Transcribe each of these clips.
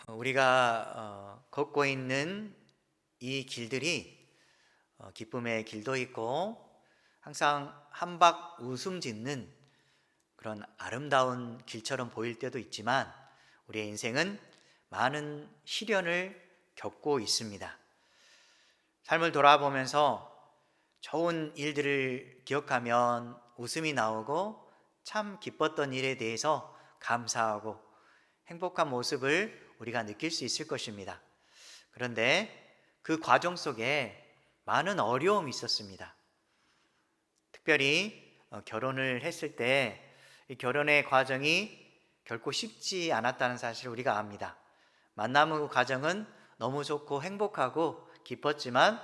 우리가 걷고 있는 이 길들이 기쁨의 길도 있고 항상 한박 웃음 짓는 그런 아름다운 길처럼 보일 때도 있지만 우리의 인생은 많은 시련을 겪고 있습니다. 삶을 돌아보면서 좋은 일들을 기억하면 웃음이 나오고 참 기뻤던 일에 대해서 감사하고 행복한 모습을 우리가 느낄 수 있을 것입니다. 그런데 그 과정 속에 많은 어려움이 있었습니다. 특별히 결혼을 했을 때 이 결혼의 과정이 결코 쉽지 않았다는 사실을 우리가 압니다. 만남 후 과정은 너무 좋고 행복하고 기뻤지만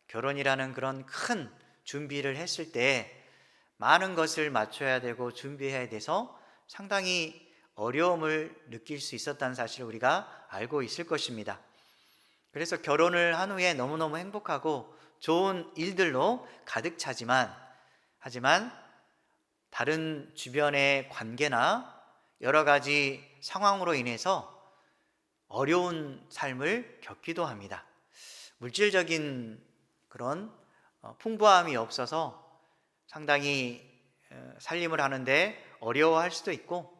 결혼이라는 그런 큰 준비를 했을 때 많은 것을 맞춰야 되고 준비해야 돼서 상당히 어려움을 느낄 수 있었다는 사실을 우리가 알고 있을 것입니다. 그래서 결혼을 한 후에 너무너무 행복하고 좋은 일들로 가득 차지만 하지만 다른 주변의 관계나 여러 가지 상황으로 인해서 어려운 삶을 겪기도 합니다. 물질적인 그런 풍부함이 없어서 상당히 살림을 하는데 어려워할 수도 있고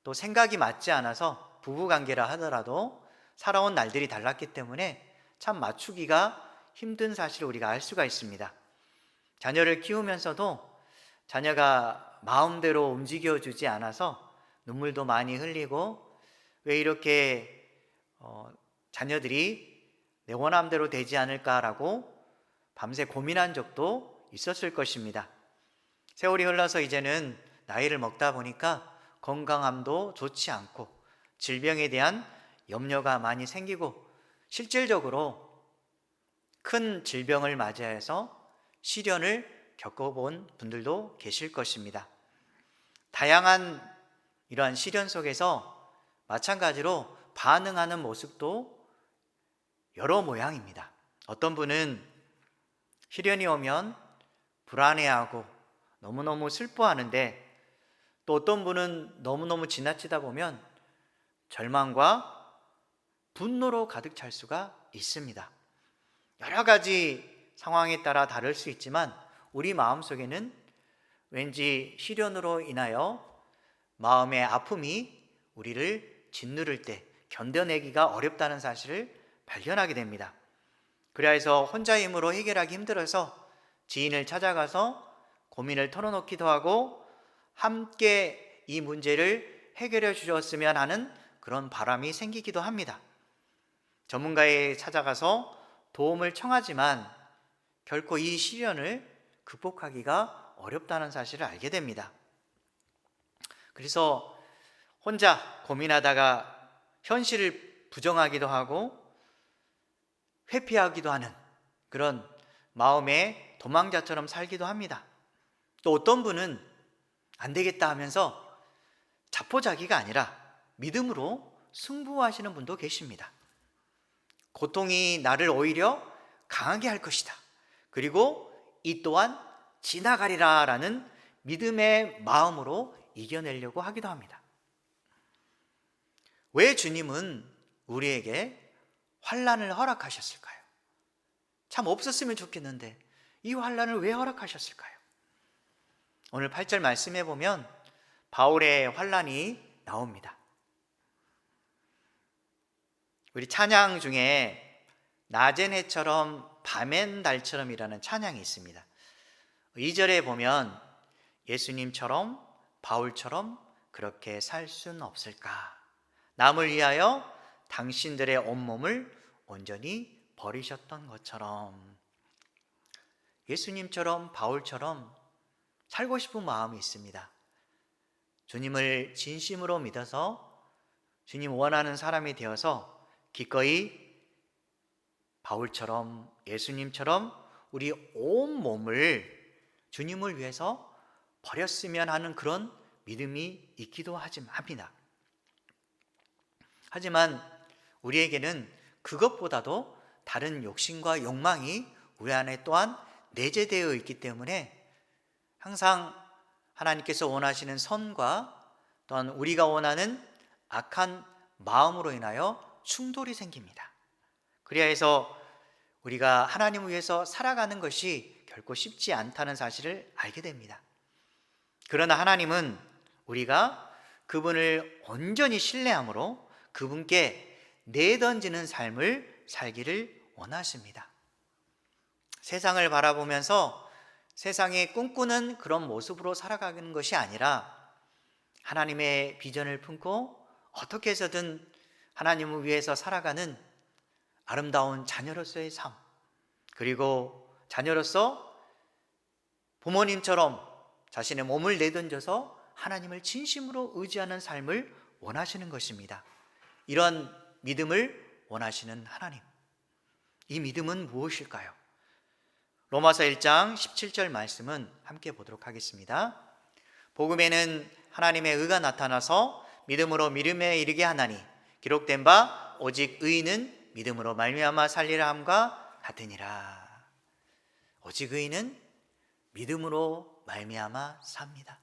또 생각이 맞지 않아서 부부관계라 하더라도 살아온 날들이 달랐기 때문에 참 맞추기가 힘든 사실을 우리가 알 수가 있습니다. 자녀를 키우면서도 자녀가 마음대로 움직여주지 않아서 눈물도 많이 흘리고 왜 이렇게 자녀들이 내 원함대로 되지 않을까라고 밤새 고민한 적도 있었을 것입니다. 세월이 흘러서 이제는 나이를 먹다 보니까 건강함도 좋지 않고 질병에 대한 염려가 많이 생기고 실질적으로 큰 질병을 맞이해서 시련을 겪어본 분들도 계실 것입니다. 다양한 이러한 시련 속에서 마찬가지로 반응하는 모습도 여러 모양입니다. 어떤 분은 시련이 오면 불안해하고 너무너무 슬퍼하는데 또 어떤 분은 너무너무 지나치다 보면 절망과 분노로 가득 찰 수가 있습니다. 여러 가지 상황에 따라 다를 수 있지만 우리 마음속에는 왠지 시련으로 인하여 마음의 아픔이 우리를 짓누를 때 견뎌내기가 어렵다는 사실을 발견하게 됩니다. 그래서 혼자 힘으로 해결하기 힘들어서 지인을 찾아가서 고민을 털어놓기도 하고 함께 이 문제를 해결해 주셨으면 하는 그런 바람이 생기기도 합니다. 전문가에 찾아가서 도움을 청하지만 결코 이 시련을 극복하기가 어렵다는 사실을 알게 됩니다. 그래서 혼자 고민하다가 현실을 부정하기도 하고 회피하기도 하는 그런 마음의 도망자처럼 살기도 합니다. 또 어떤 분은 안 되겠다 하면서 자포자기가 아니라 믿음으로 승부하시는 분도 계십니다. 고통이 나를 오히려 강하게 할 것이다. 그리고 이 또한 지나가리라 라는 믿음의 마음으로 이겨내려고 하기도 합니다. 왜 주님은 우리에게 환난을 허락하셨을까요? 참 없었으면 좋겠는데 이 환난을 왜 허락하셨을까요? 오늘 8절 말씀해 보면 바울의 환난이 나옵니다. 우리 찬양 중에 낮엔 해처럼 밤엔 달처럼이라는 찬양이 있습니다. 2절에 보면 예수님처럼 바울처럼 그렇게 살 수는 없을까? 남을 위하여 당신들의 온몸을 온전히 버리셨던 것처럼 예수님처럼 바울처럼 살고 싶은 마음이 있습니다. 주님을 진심으로 믿어서 주님 원하는 사람이 되어서 기꺼이 바울처럼 예수님처럼 우리 온 몸을 주님을 위해서 버렸으면 하는 그런 믿음이 있기도 합니다. 하지만 우리에게는 그것보다도 다른 욕심과 욕망이 우리 안에 또한 내재되어 있기 때문에 항상 하나님께서 원하시는 선과 또한 우리가 원하는 악한 마음으로 인하여 충돌이 생깁니다. 그래야 해서 우리가 하나님을 위해서 살아가는 것이 결코 쉽지 않다는 사실을 알게 됩니다. 그러나 하나님은 우리가 그분을 온전히 신뢰함으로 그분께 내던지는 삶을 살기를 원하십니다. 세상을 바라보면서 세상에 꿈꾸는 그런 모습으로 살아가는 것이 아니라 하나님의 비전을 품고 어떻게 해서든 하나님을 위해서 살아가는 아름다운 자녀로서의 삶, 그리고 자녀로서 부모님처럼 자신의 몸을 내던져서 하나님을 진심으로 의지하는 삶을 원하시는 것입니다. 이런 믿음을 원하시는 하나님, 이 믿음은 무엇일까요? 로마서 1장 17절 말씀은 함께 보도록 하겠습니다. 복음에는 하나님의 의가 나타나서 믿음으로 믿음에 이르게 하나니 기록된 바 오직 의인은 믿음으로 말미암아 살리라 함과 같으니라. 오직 의인은 믿음으로 말미암아 삽니다.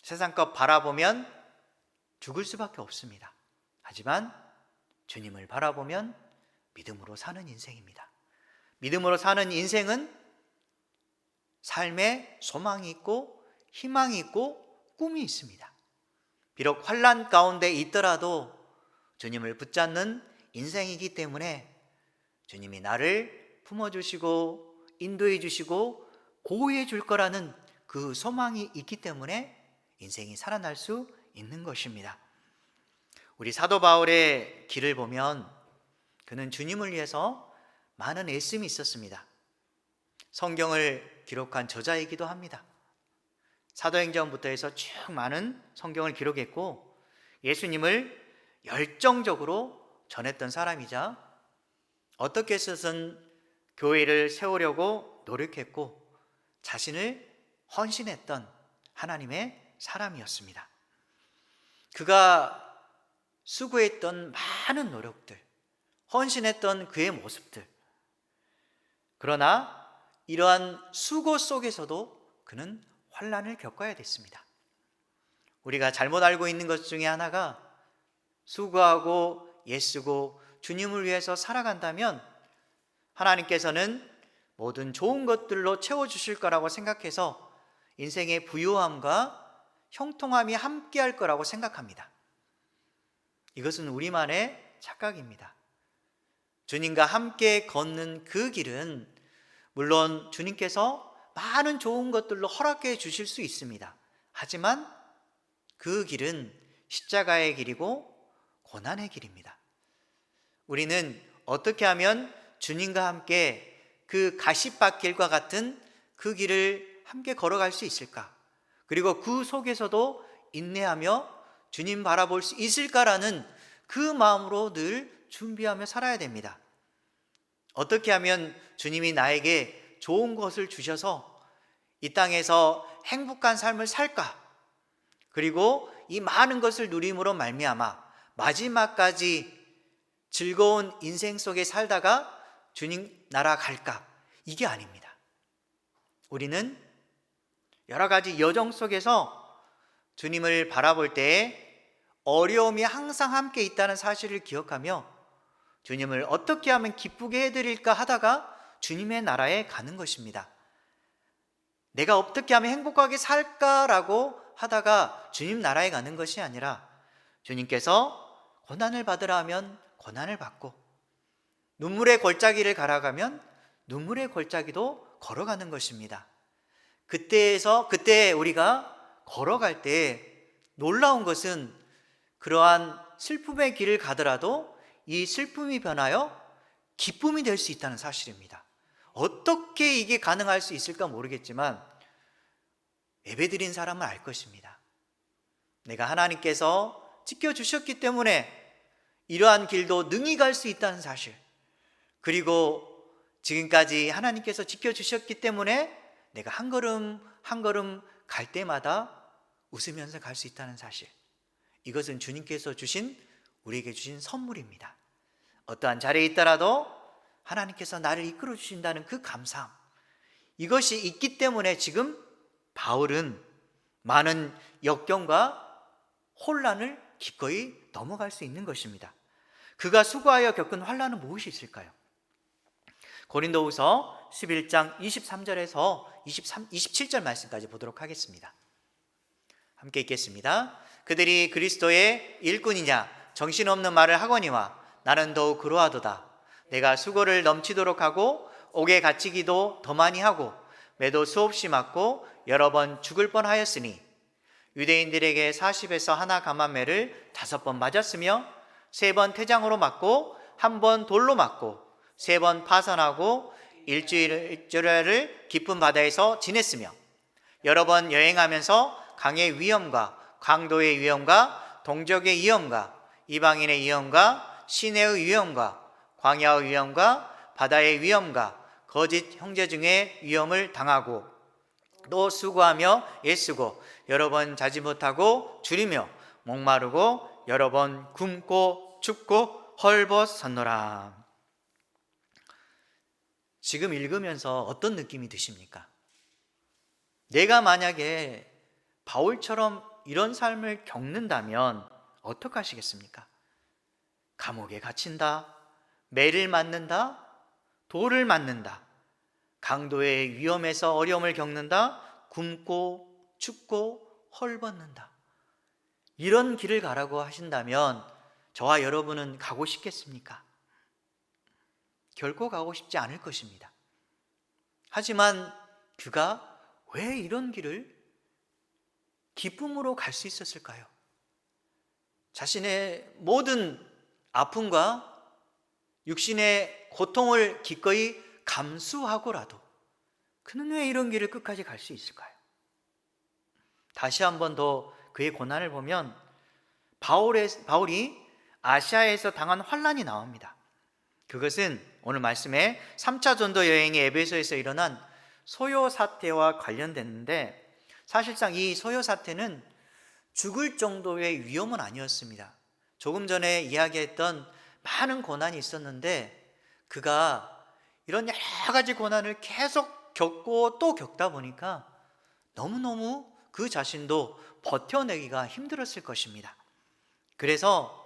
세상 것 바라보면 죽을 수밖에 없습니다. 하지만 주님을 바라보면 믿음으로 사는 인생입니다. 믿음으로 사는 인생은 삶에 소망이 있고 희망이 있고 꿈이 있습니다. 비록 환난 가운데 있더라도 주님을 붙잡는 인생이기 때문에 주님이 나를 품어주시고 인도해 주시고 보호해 줄 거라는 그 소망이 있기 때문에 인생이 살아날 수 있는 것입니다. 우리 사도 바울의 길을 보면 그는 주님을 위해서 많은 애씀이 있었습니다. 성경을 기록한 저자이기도 합니다. 사도행전부터 해서 쭉 많은 성경을 기록했고 예수님을 열정적으로 전했던 사람이자 어떻게 해서든 교회를 세우려고 노력했고 자신을 헌신했던 하나님의 사람이었습니다. 그가 수고했던 많은 노력들, 헌신했던 그의 모습들, 그러나 이러한 수고 속에서도 그는 환난을 겪어야 됐습니다. 우리가 잘못 알고 있는 것 중에 하나가 수고하고 애쓰고 주님을 위해서 살아간다면 하나님께서는 모든 좋은 것들로 채워주실 거라고 생각해서 인생의 부유함과 형통함이 함께할 거라고 생각합니다. 이것은 우리만의 착각입니다. 주님과 함께 걷는 그 길은 물론 주님께서 많은 좋은 것들로 허락해 주실 수 있습니다. 하지만 그 길은 십자가의 길이고 고난의 길입니다. 우리는 어떻게 하면 주님과 함께 그 가시밭길과 같은 그 길을 함께 걸어갈 수 있을까? 그리고 그 속에서도 인내하며 주님 바라볼 수 있을까라는 그 마음으로 늘 준비하며 살아야 됩니다. 어떻게 하면 주님이 나에게 좋은 것을 주셔서 이 땅에서 행복한 삶을 살까? 그리고 이 많은 것을 누림으로 말미암아 마지막까지 즐거운 인생 속에 살다가 주님 나라 갈까? 이게 아닙니다. 우리는 여러 가지 여정 속에서 주님을 바라볼 때에 어려움이 항상 함께 있다는 사실을 기억하며 주님을 어떻게 하면 기쁘게 해드릴까 하다가 주님의 나라에 가는 것입니다. 내가 어떻게 하면 행복하게 살까라고 하다가 주님 나라에 가는 것이 아니라 주님께서 고난을 받으라 하면 고난을 받고 눈물의 골짜기를 가라가면 눈물의 골짜기도 걸어가는 것입니다. 그때 우리가 걸어갈 때 놀라운 것은 그러한 슬픔의 길을 가더라도 이 슬픔이 변하여 기쁨이 될 수 있다는 사실입니다. 어떻게 이게 가능할 수 있을까 모르겠지만 예배드린 사람은 알 것입니다. 내가 하나님께서 지켜주셨기 때문에 이러한 길도 능히 갈 수 있다는 사실, 그리고 지금까지 하나님께서 지켜주셨기 때문에 내가 한 걸음 한 걸음 갈 때마다 웃으면서 갈 수 있다는 사실, 이것은 주님께서 우리에게 주신 선물입니다. 어떠한 자리에 있더라도 하나님께서 나를 이끌어 주신다는 그 감사함, 이것이 있기 때문에 지금 바울은 많은 역경과 혼란을 기꺼이 넘어갈 수 있는 것입니다. 그가 수고하여 겪은 환난은 무엇이 있을까요? 고린도후서 11장 23절에서 27절 말씀까지 보도록 하겠습니다. 함께 읽겠습니다. 그들이 그리스도의 일꾼이냐 정신없는 말을 하거니와 나는 더욱 그러하도다. 내가 수고를 넘치도록 하고 옥에 갇히기도 더 많이 하고 매도 수없이 맞고 여러 번 죽을 뻔하였으니 유대인들에게 40에서 하나 감한매를 5번 맞았으며 3번 태장으로 맞고 1번 돌로 맞고 3번 파선하고 일주일을 깊은 바다에서 지냈으며 여러 번 여행하면서 강의 위험과 강도의 위험과 동족의 위험과 이방인의 위험과 시내의 위험과 광야의 위험과 바다의 위험과 거짓 형제 중에 위험을 당하고 또 수고하며 애쓰고 여러 번 자지 못하고 줄이며 목마르고 여러 번 굶고 춥고 헐벗었노라. 지금 읽으면서 어떤 느낌이 드십니까? 내가 만약에 바울처럼 이런 삶을 겪는다면 어떻게 하시겠습니까? 감옥에 갇힌다, 매를 맞는다, 돌을 맞는다, 강도의 위험에서 어려움을 겪는다, 굶고 춥고 헐벗는다. 이런 길을 가라고 하신다면 저와 여러분은 가고 싶겠습니까? 결코 가고 싶지 않을 것입니다. 하지만 그가 왜 이런 길을 기쁨으로 갈 수 있었을까요? 자신의 모든 아픔과 육신의 고통을 기꺼이 감수하고라도 그는 왜 이런 길을 끝까지 갈 수 있을까요? 다시 한 번 더 그의 고난을 보면 바울이 아시아에서 당한 환난이 나옵니다. 그것은 오늘 말씀에 3차 전도 여행의 에베소에서 일어난 소요 사태와 관련됐는데 사실상 이 소요 사태는 죽을 정도의 위험은 아니었습니다. 조금 전에 이야기했던 많은 고난이 있었는데 그가 이런 여러 가지 고난을 계속 겪고 또 겪다 보니까 너무너무 그 자신도 버텨내기가 힘들었을 것입니다. 그래서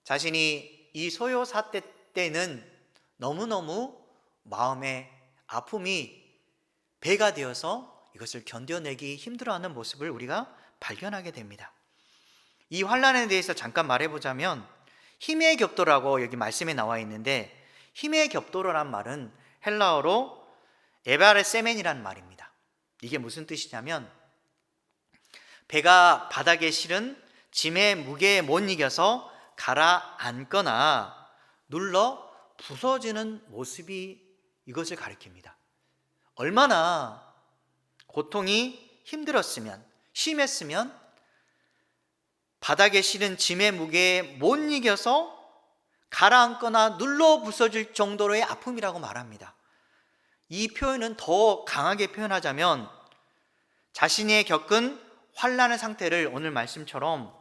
자신이 이 소요 사태 때는 너무너무 마음의 아픔이 배가 되어서 이것을 견뎌내기 힘들어하는 모습을 우리가 발견하게 됩니다. 이 환난에 대해서 잠깐 말해보자면 힘의 격도라고 여기 말씀에 나와 있는데 힘의 격도라는 말은 헬라어로 에바레세멘이라는 말입니다. 이게 무슨 뜻이냐면 배가 바닥에 실은 짐의 무게에 못 이겨서 가라앉거나 눌러 부서지는 모습이 이것을 가리킵니다. 얼마나 고통이 힘들었으면 심했으면 바닥에 실은 짐의 무게에 못 이겨서 가라앉거나 눌러 부서질 정도로의 아픔이라고 말합니다. 이 표현은 더 강하게 표현하자면 자신이 겪은 환난의 상태를 오늘 말씀처럼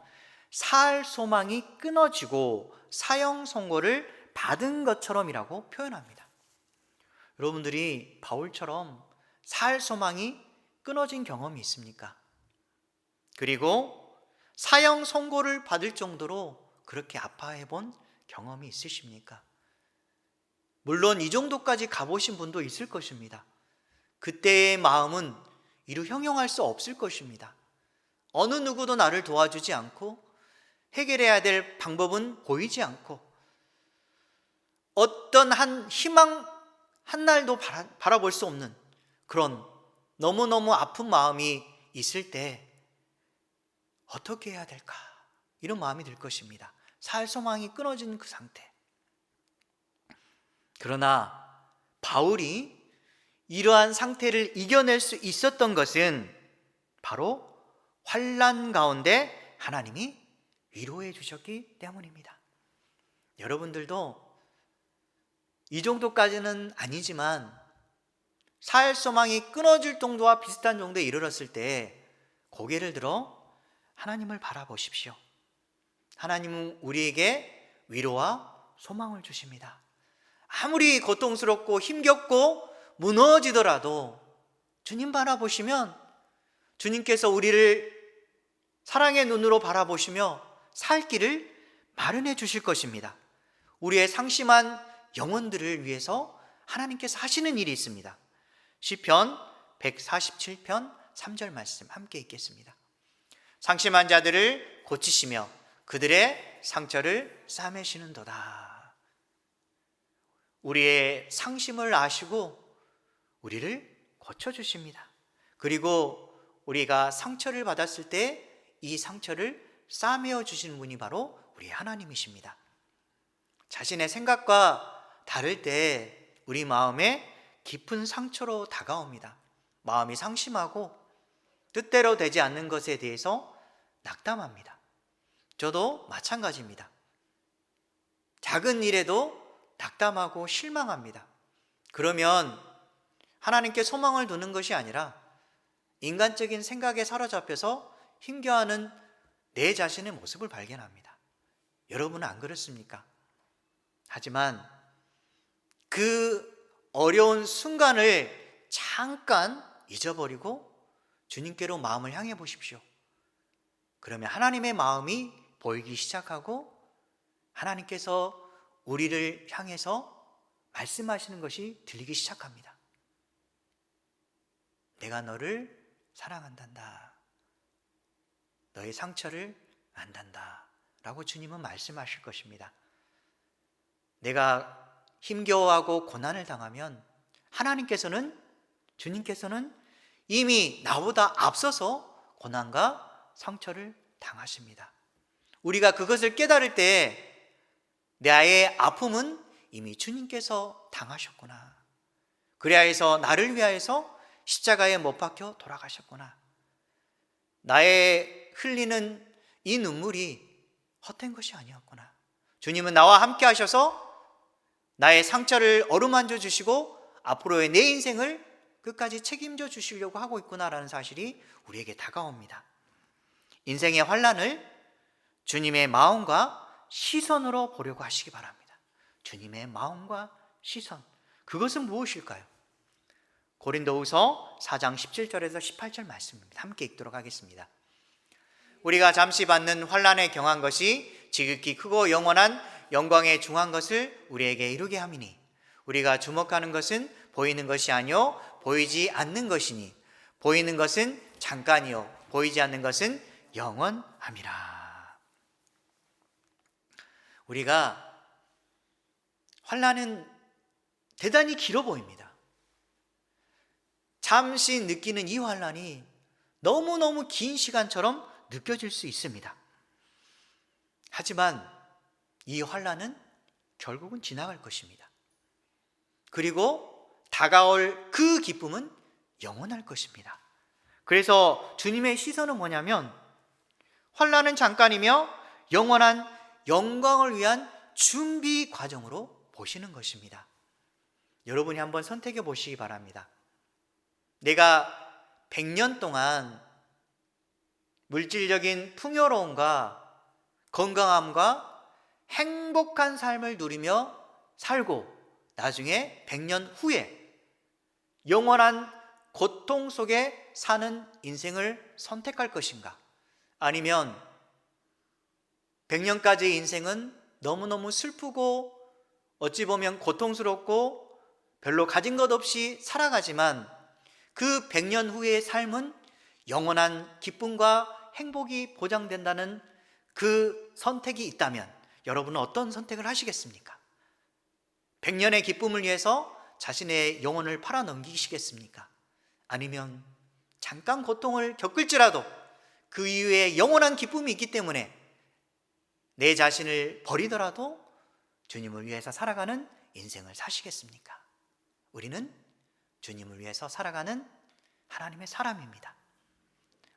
살 소망이 끊어지고 사형 선고를 받은 것처럼이라고 표현합니다. 여러분들이 바울처럼 살 소망이 끊어진 경험이 있습니까? 그리고 사형 선고를 받을 정도로 그렇게 아파해 본 경험이 있으십니까? 물론 이 정도까지 가보신 분도 있을 것입니다. 그때의 마음은 이루 형용할 수 없을 것입니다. 어느 누구도 나를 도와주지 않고 해결해야 될 방법은 보이지 않고 어떤 한 희망 한 날도 바라볼 수 없는 그런 너무너무 아픈 마음이 있을 때 어떻게 해야 될까? 이런 마음이 들 것입니다. 살 소망이 끊어진 그 상태. 그러나 바울이 이러한 상태를 이겨낼 수 있었던 것은 바로 환난 가운데 하나님이 위로해 주셨기 때문입니다. 여러분들도 이 정도까지는 아니지만 살 소망이 끊어질 정도와 비슷한 정도에 이르렀을 때 고개를 들어 하나님을 바라보십시오. 하나님은 우리에게 위로와 소망을 주십니다. 아무리 고통스럽고 힘겹고 무너지더라도 주님 바라보시면 주님께서 우리를 사랑의 눈으로 바라보시며 살 길을 마련해 주실 것입니다. 우리의 상심한 영혼들을 위해서 하나님께서 하시는 일이 있습니다. 시편 147편 3절 말씀 함께 읽겠습니다. 상심한 자들을 고치시며 그들의 상처를 싸매시는도다. 우리의 상심을 아시고 우리를 고쳐주십니다. 그리고 우리가 상처를 받았을 때 이 상처를 싸매어 주시는 분이 바로 우리 하나님이십니다. 자신의 생각과 다를 때 우리 마음에 깊은 상처로 다가옵니다. 마음이 상심하고 뜻대로 되지 않는 것에 대해서 낙담합니다. 저도 마찬가지입니다. 작은 일에도 낙담하고 실망합니다. 그러면 하나님께 소망을 두는 것이 아니라 인간적인 생각에 사로잡혀서 힘겨워하는 내 자신의 모습을 발견합니다. 여러분은 안 그렇습니까? 하지만 그 어려운 순간을 잠깐 잊어버리고 주님께로 마음을 향해 보십시오. 그러면 하나님의 마음이 보이기 시작하고 하나님께서 우리를 향해서 말씀하시는 것이 들리기 시작합니다. 내가 너를 사랑한단다. 너의 상처를 안단다. 라고 주님은 말씀하실 것입니다. 내가 힘겨워하고 고난을 당하면 주님께서는 이미 나보다 앞서서 고난과 상처를 당하십니다. 우리가 그것을 깨달을 때 나의 아픔은 이미 주님께서 당하셨구나. 그래야 해서 나를 위하여서 십자가에 못 박혀 돌아가셨구나. 나의 흘리는 이 눈물이 헛된 것이 아니었구나. 주님은 나와 함께 하셔서 나의 상처를 어루만져 주시고 앞으로의 내 인생을 끝까지 책임져 주시려고 하고 있구나라는 사실이 우리에게 다가옵니다. 인생의 환난을 주님의 마음과 시선으로 보려고 하시기 바랍니다. 주님의 마음과 시선, 그것은 무엇일까요? 고린도후서 4장 17절에서 18절 말씀입니다. 함께 읽도록 하겠습니다. 우리가 잠시 받는 환난에 경한 것이 지극히 크고 영원한 영광에 중한 것을 우리에게 이루게 함이니 우리가 주목하는 것은 보이는 것이 아니요 보이지 않는 것이니 보이는 것은 잠깐이요 보이지 않는 것은 영원함이라. 우리가 환난은 대단히 길어 보입니다. 잠시 느끼는 이 환난이 너무너무 긴 시간처럼 느껴질 수 있습니다. 하지만 이 환난은 결국은 지나갈 것입니다. 그리고 다가올 그 기쁨은 영원할 것입니다. 그래서 주님의 시선은 뭐냐면 환난은 잠깐이며 영원한 영광을 위한 준비 과정으로 보시는 것입니다. 여러분이 한번 선택해 보시기 바랍니다. 내가 100년 동안 물질적인 풍요로움과 건강함과 행복한 삶을 누리며 살고 나중에 100년 후에 영원한 고통 속에 사는 인생을 선택할 것인가? 아니면 100년까지의 인생은 너무너무 슬프고 어찌 보면 고통스럽고 별로 가진 것 없이 살아가지만 그 100년 후의 삶은 영원한 기쁨과 행복이 보장된다는 그 선택이 있다면 여러분은 어떤 선택을 하시겠습니까? 100년의 기쁨을 위해서 자신의 영혼을 팔아 넘기시겠습니까? 아니면 잠깐 고통을 겪을지라도 그 이후에 영원한 기쁨이 있기 때문에 내 자신을 버리더라도 주님을 위해서 살아가는 인생을 사시겠습니까? 우리는 주님을 위해서 살아가는 하나님의 사람입니다.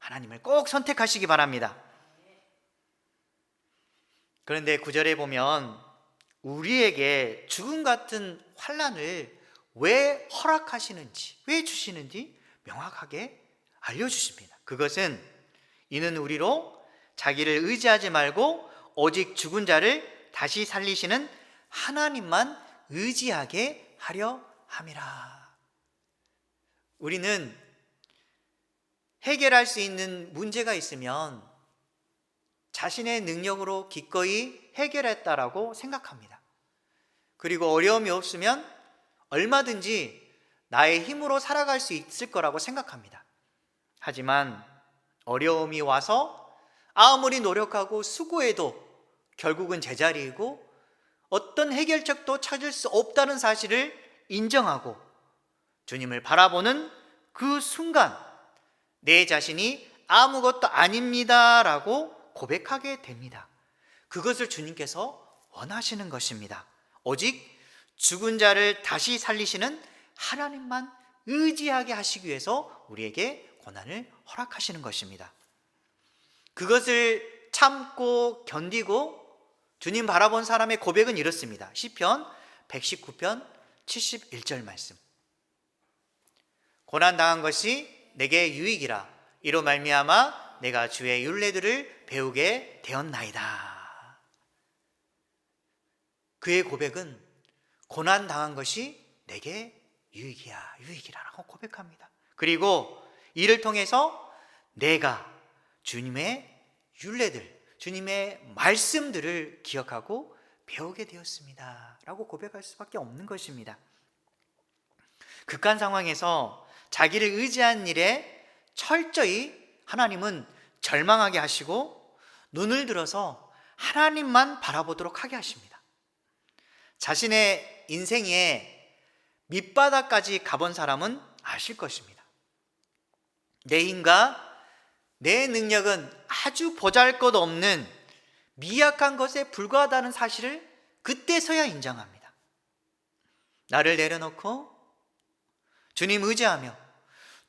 하나님을 꼭 선택하시기 바랍니다. 그런데 9절에 보면 우리에게 죽음 같은 환난을 왜 허락하시는지, 왜 주시는지 명확하게 알려주십니다. 그것은 이는 우리로 자기를 의지하지 말고 오직 죽은 자를 다시 살리시는 하나님만 의지하게 하려 함이라. 우리는 해결할 수 있는 문제가 있으면 자신의 능력으로 기꺼이 해결했다라고 생각합니다. 그리고 어려움이 없으면 얼마든지 나의 힘으로 살아갈 수 있을 거라고 생각합니다. 하지만 어려움이 와서 아무리 노력하고 수고해도 결국은 제자리이고 어떤 해결책도 찾을 수 없다는 사실을 인정하고 주님을 바라보는 그 순간 내 자신이 아무것도 아닙니다라고 고백하게 됩니다. 그것을 주님께서 원하시는 것입니다. 오직 죽은 자를 다시 살리시는 하나님만 의지하게 하시기 위해서 우리에게 고난을 허락하시는 것입니다. 그것을 참고 견디고 주님 바라본 사람의 고백은 이렇습니다. 시편 119편 71절 말씀. 고난당한 것이 내게 유익이라. 이로 말미암아 내가 주의 율례들을 배우게 되었나이다. 그의 고백은 고난당한 것이 내게 유익이라고 고백합니다. 그리고 이를 통해서 내가 주님의 율례들, 주님의 말씀들을 기억하고 배우게 되었습니다 라고 고백할 수밖에 없는 것입니다. 극한 상황에서 자기를 의지한 일에 철저히 하나님은 절망하게 하시고 눈을 들어서 하나님만 바라보도록 하게 하십니다. 자신의 인생의 밑바닥까지 가본 사람은 아실 것입니다. 내 힘과 내 능력은 아주 보잘것없는 미약한 것에 불과하다는 사실을 그때서야 인정합니다. 나를 내려놓고 주님 의지하며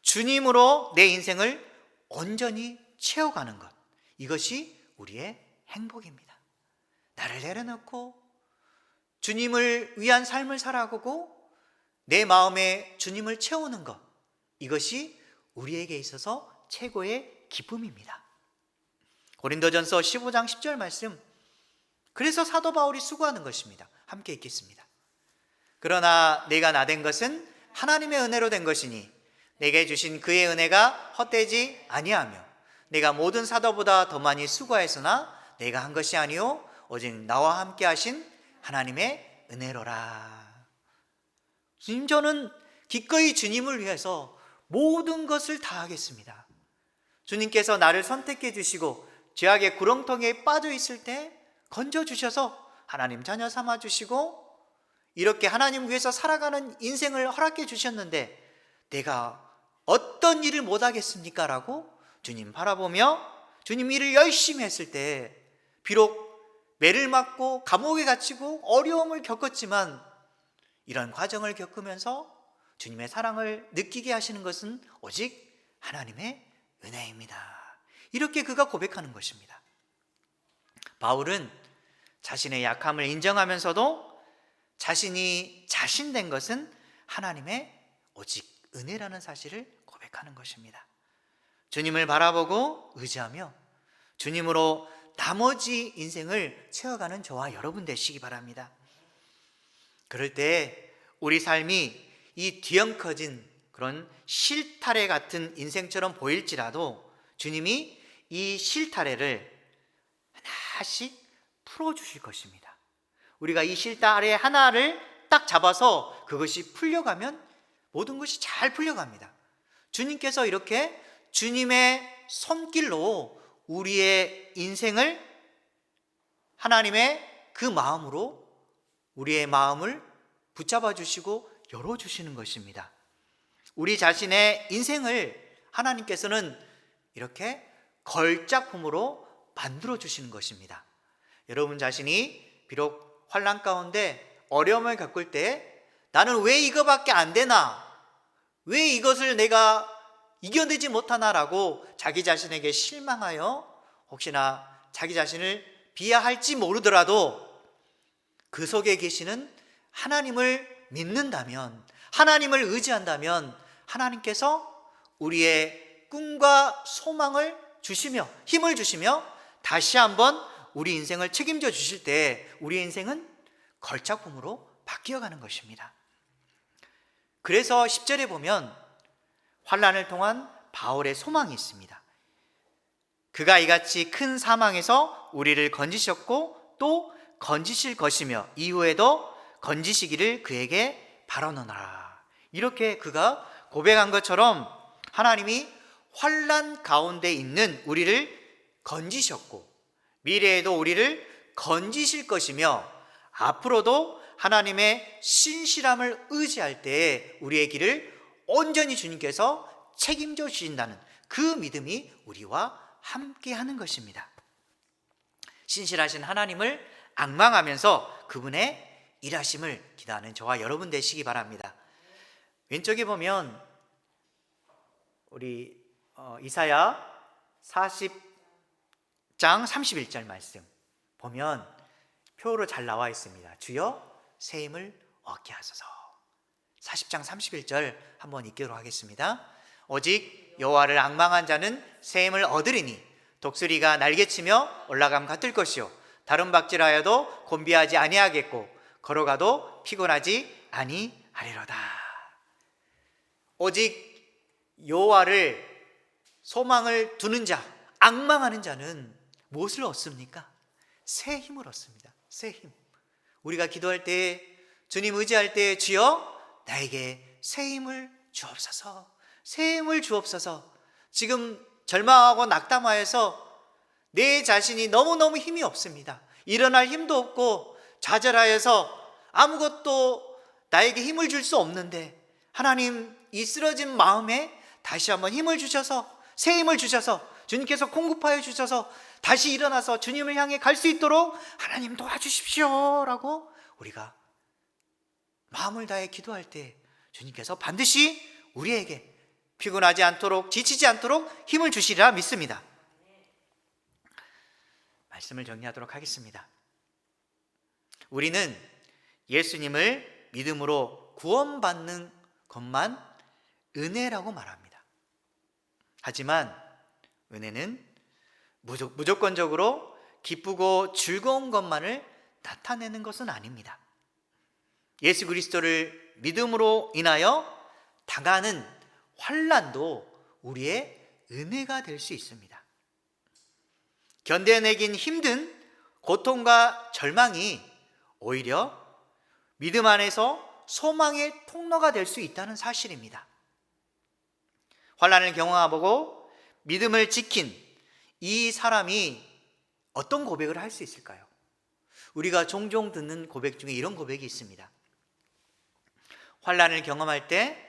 주님으로 내 인생을 온전히 채워가는 것, 이것이 우리의 행복입니다. 나를 내려놓고 주님을 위한 삶을 살아가고 내 마음에 주님을 채우는 것, 이것이 우리에게 있어서 최고의 기쁨입니다. 고린도전서 15장 10절 말씀, 그래서 사도 바울이 수고하는 것입니다. 함께 읽겠습니다. 그러나 내가 나된 것은 하나님의 은혜로 된 것이니 내게 주신 그의 은혜가 헛되지 아니하며 내가 모든 사도보다 더 많이 수고하였으나 내가 한 것이 아니요 오직 나와 함께 하신 하나님의 은혜로라. 주님, 저는 기꺼이 주님을 위해서 모든 것을 다 하겠습니다. 주님께서 나를 선택해 주시고 죄악의 구렁텅이에 빠져 있을 때 건져주셔서 하나님 자녀 삼아 주시고 이렇게 하나님 위해서 살아가는 인생을 허락해 주셨는데 내가 어떤 일을 못하겠습니까? 라고 주님 바라보며 주님 일을 열심히 했을 때 비록 매를 맞고 감옥에 갇히고 어려움을 겪었지만 이런 과정을 겪으면서 주님의 사랑을 느끼게 하시는 것은 오직 하나님의 은혜입니다. 이렇게 그가 고백하는 것입니다. 바울은 자신의 약함을 인정하면서도 자신이 자신된 것은 하나님의 오직 은혜라는 사실을 고백하는 것입니다. 주님을 바라보고 의지하며 주님으로 나머지 인생을 채워가는 저와 여러분 되시기 바랍니다. 그럴 때 우리 삶이 이 뒤엉켜진 그런 실타래 같은 인생처럼 보일지라도 주님이 이 실타래를 하나씩 풀어주실 것입니다. 우리가 이 실타래 하나를 딱 잡아서 그것이 풀려가면 모든 것이 잘 풀려갑니다. 주님께서 이렇게 주님의 손길로 우리의 인생을 하나님의 그 마음으로 우리의 마음을 붙잡아 주시고 열어주시는 것입니다. 우리 자신의 인생을 하나님께서는 이렇게 걸작품으로 만들어 주시는 것입니다. 여러분 자신이 비록 환난 가운데 어려움을 겪을 때 나는 왜 이거밖에 안 되나? 왜 이것을 내가 이겨내지 못하나라고 자기 자신에게 실망하여 혹시나 자기 자신을 비하할지 모르더라도 그 속에 계시는 하나님을 믿는다면, 하나님을 의지한다면 하나님께서 우리의 꿈과 소망을 주시며 힘을 주시며 다시 한번 우리 인생을 책임져 주실 때 우리 인생은 걸작품으로 바뀌어가는 것입니다. 그래서 10절에 보면 환난을 통한 바울의 소망이 있습니다. 그가 이같이 큰 사망에서 우리를 건지셨고 또 건지실 것이며 이후에도 건지시기를 그에게 바라노라. 이렇게 그가 고백한 것처럼 하나님이 환난 가운데 있는 우리를 건지셨고 미래에도 우리를 건지실 것이며 앞으로도 하나님의 신실함을 의지할 때에 우리의 길을 온전히 주님께서 책임져 주신다는 그 믿음이 우리와 함께 하는 것입니다. 신실하신 하나님을 앙망하면서 그분의 일하심을 기도하는 저와 여러분 되시기 바랍니다. 왼쪽에 보면 우리 이사야 40장 31절 말씀 보면 표로 잘 나와 있습니다. 주여 새 힘을 얻게 하소서. 40장 31절 한번 읽도록 하겠습니다. 오직 여호와를 앙망한 자는 새 힘을 얻으리니 독수리가 날개치며 올라감 같을 것이요 다른 박질하여도 곤비하지 아니하겠고 걸어가도 피곤하지 아니하리로다. 오직 여호와를 소망을 두는 자, 앙망하는 자는 무엇을 얻습니까? 새 힘을 얻습니다. 새 힘. 우리가 기도할 때, 주님 의지할 때 주여 나에게 새 힘을 주옵소서. 새 힘을 주옵소서. 지금 절망하고 낙담하여서 내 자신이 너무너무 힘이 없습니다. 일어날 힘도 없고 좌절하여서 아무것도 나에게 힘을 줄 수 없는데 하나님 이 쓰러진 마음에 다시 한번 힘을 주셔서 새 힘을 주셔서 주님께서 공급하여 주셔서 다시 일어나서 주님을 향해 갈 수 있도록 하나님 도와주십시오 라고 우리가 마음을 다해 기도할 때 주님께서 반드시 우리에게 피곤하지 않도록 지치지 않도록 힘을 주시리라 믿습니다. 말씀을 정리하도록 하겠습니다. 우리는 예수님을 믿음으로 구원받는 것만 은혜라고 말합니다. 하지만 은혜는 무조건적으로 기쁘고 즐거운 것만을 나타내는 것은 아닙니다. 예수 그리스도를 믿음으로 인하여 당하는 환난도 우리의 은혜가 될 수 있습니다. 견뎌내긴 힘든 고통과 절망이 오히려 믿음 안에서 소망의 통로가 될 수 있다는 사실입니다. 환난을 경험하고 믿음을 지킨 이 사람이 어떤 고백을 할 수 있을까요? 우리가 종종 듣는 고백 중에 이런 고백이 있습니다. 환난을 경험할 때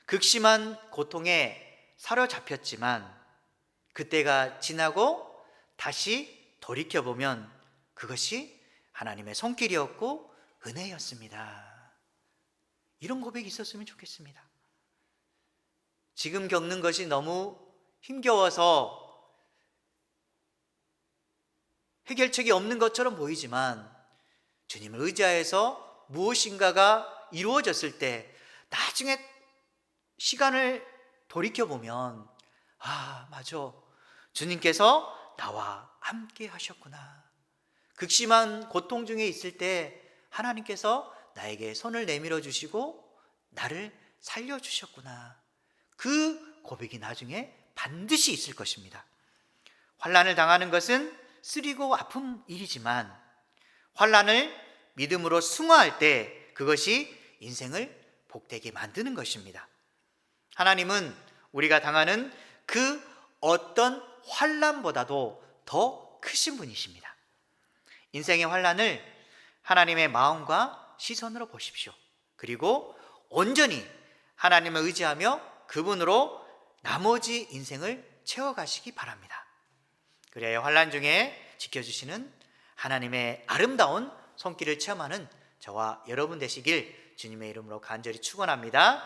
극심한 고통에 사로잡혔지만 그때가 지나고 다시 돌이켜보면 그것이 하나님의 손길이었고 은혜였습니다. 이런 고백이 있었으면 좋겠습니다. 지금 겪는 것이 너무 힘겨워서 해결책이 없는 것처럼 보이지만 주님을 의지하여서 무엇인가가 이루어졌을 때 나중에 시간을 돌이켜보면 맞아, 주님께서 나와 함께 하셨구나. 극심한 고통 중에 있을 때 하나님께서 나에게 손을 내밀어 주시고 나를 살려주셨구나. 그 고백이 나중에 반드시 있을 것입니다. 환난을 당하는 것은 쓰리고 아픈 일이지만 환난을 믿음으로 승화할 때 그것이 인생을 복되게 만드는 것입니다. 하나님은 우리가 당하는 그 어떤 환난보다도 더 크신 분이십니다. 인생의 환난을 하나님의 마음과 시선으로 보십시오. 그리고 온전히 하나님을 의지하며 그분으로 나머지 인생을 채워가시기 바랍니다. 그래야 환난 중에 지켜주시는 하나님의 아름다운 손길을 체험하는 저와 여러분 되시길 주님의 이름으로 간절히 축원합니다.